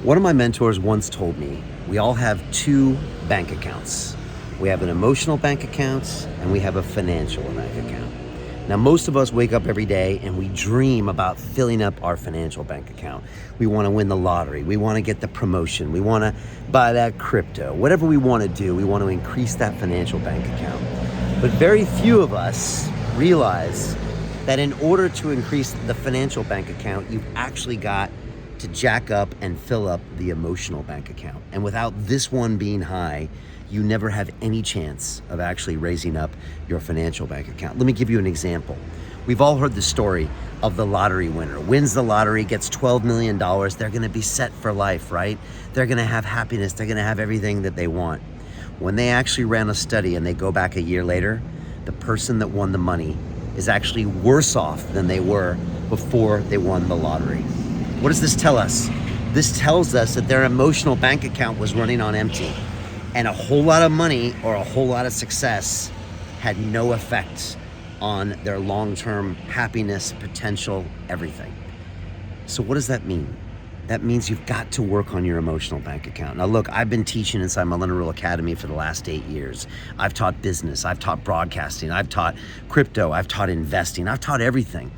One of my mentors once told me we all have two bank accounts. We have an emotional bank account and we have a financial bank account. Now, most of us wake up every day and we dream about filling up our financial bank account. We want to win the lottery. We want to get the promotion. We want to buy that crypto. Whatever we want to do, we want to increase that financial bank account. But very few of us realize that in order to increase the financial bank account, you've actually got to jack up and fill up the emotional bank account. And without this one being high, you never have any chance of actually raising up your financial bank account. Let me give you an example. We've all heard the story of the lottery winner. Wins the lottery, gets $12 million. They're gonna be set for life, right? They're gonna have happiness. They're gonna have everything that they want. When they actually ran a study and they go back a year later, the person that won the money is actually worse off than they were before they won the lottery. What does this tell us? This tells us that their emotional bank account was running on empty. And a whole lot of money or a whole lot of success had no effect on their long-term happiness, potential, everything. So what does that mean? That means you've got to work on your emotional bank account. Now look, I've been teaching inside my London Real Academy for the last 8 years. I've taught business, I've taught broadcasting, I've taught crypto, I've taught investing, I've taught everything.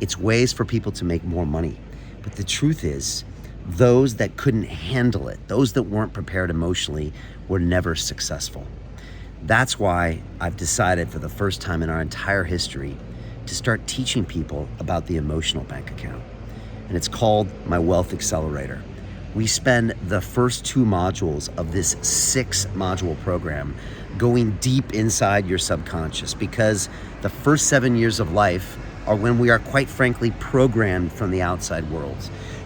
It's ways for people to make more money. But the truth is, those that couldn't handle it, those that weren't prepared emotionally, were never successful. That's why I've decided for the first time in our entire history to start teaching people about the emotional bank account. And it's called my Wealth Accelerator. We spend the first 2 modules of this 6-module program going deep inside your subconscious, because the first 7 years of life are when we are, quite frankly, programmed from the outside world.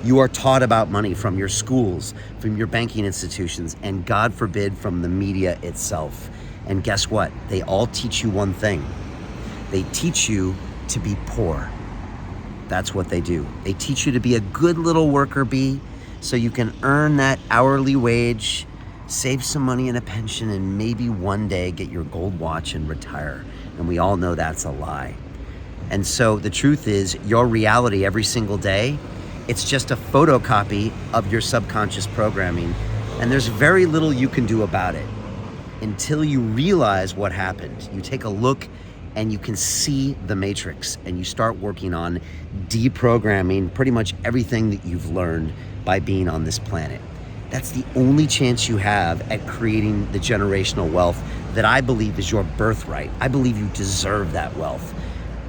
You are taught about money from your schools, from your banking institutions, and God forbid, from the media itself. And guess what? They all teach you one thing. They teach you to be poor. That's what they do. They teach you to be a good little worker bee so you can earn that hourly wage, save some money in a pension, and maybe one day get your gold watch and retire. And we all know that's a lie. And so the truth is, your reality every single day, it's just a photocopy of your subconscious programming, and there's very little you can do about it until you realize what happened. You take a look and you can see the matrix, and you start working on deprogramming pretty much everything that you've learned by being on this planet. That's the only chance you have at creating the generational wealth that I believe is your birthright. I believe you deserve that wealth.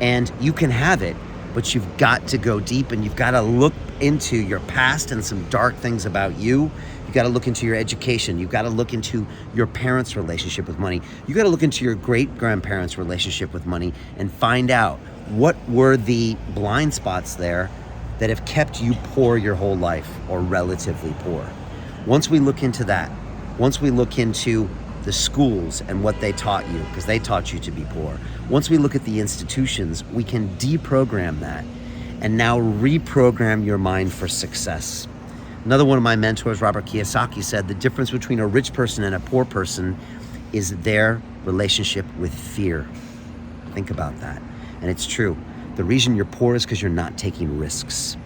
And you can have it, but you've got to go deep, and you've got to look into your past and some dark things about you. You got to look into your education. You've got to look into your parents' relationship with money. You got to look into your great-grandparents' relationship with money and find out what were the blind spots there that have kept you poor your whole life, or relatively poor. Once we look into that, once we look into the schools and what they taught you, because they taught you to be poor. Once we look at the institutions, we can deprogram that and now reprogram your mind for success. Another one of my mentors, Robert Kiyosaki, said the difference between a rich person and a poor person is their relationship with fear. Think about that. And it's true. The reason you're poor is because you're not taking risks.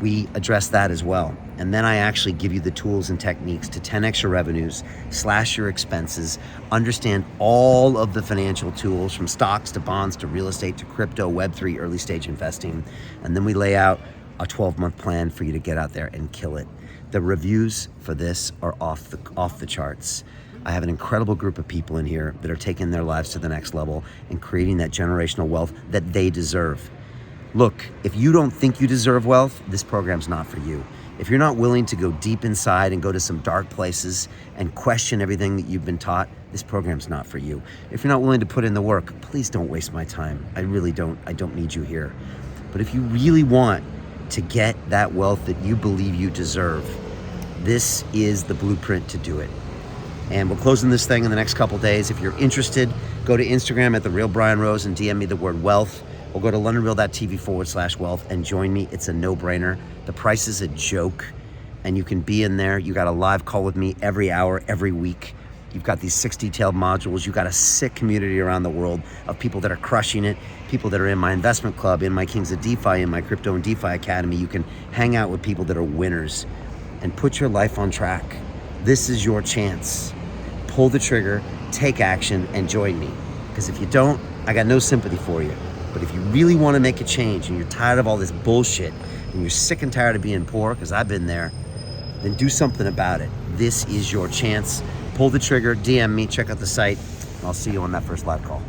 We address that as well. And then I actually give you the tools and techniques to 10x your revenues, slash your expenses, understand all of the financial tools from stocks to bonds to real estate to crypto, Web3, early stage investing. And then we lay out a 12-month plan for you to get out there and kill it. The reviews for this are off the charts. I have an incredible group of people in here that are taking their lives to the next level and creating that generational wealth that they deserve. Look, if you don't think you deserve wealth, this program's not for you. If you're not willing to go deep inside and go to some dark places and question everything that you've been taught, this program's not for you. If you're not willing to put in the work, please don't waste my time. I really don't. I don't need you here. But if you really want to get that wealth that you believe you deserve, this is the blueprint to do it. And we're closing this thing in the next couple days. If you're interested, go to Instagram at @TheRealBrianRose and DM me the word wealth. Or go to londonreal.tv/wealth and join me. It's a no-brainer. The price is a joke, and you can be in there. You got a live call with me every hour, every week. You've got these 6 detailed modules. You've got a sick community around the world of people that are crushing it, people that are in my investment club, in my Kings of DeFi, in my Crypto and DeFi Academy. You can hang out with people that are winners. and put your life on track. This is your chance. Pull the trigger, take action, and join me. Because if you don't, I got no sympathy for you. But if you really want to make a change and you're tired of all this bullshit and you're sick and tired of being poor, because I've been there, then do something about it. This is your chance. Pull the trigger, DM me, check out the site, and I'll see you on that first live call.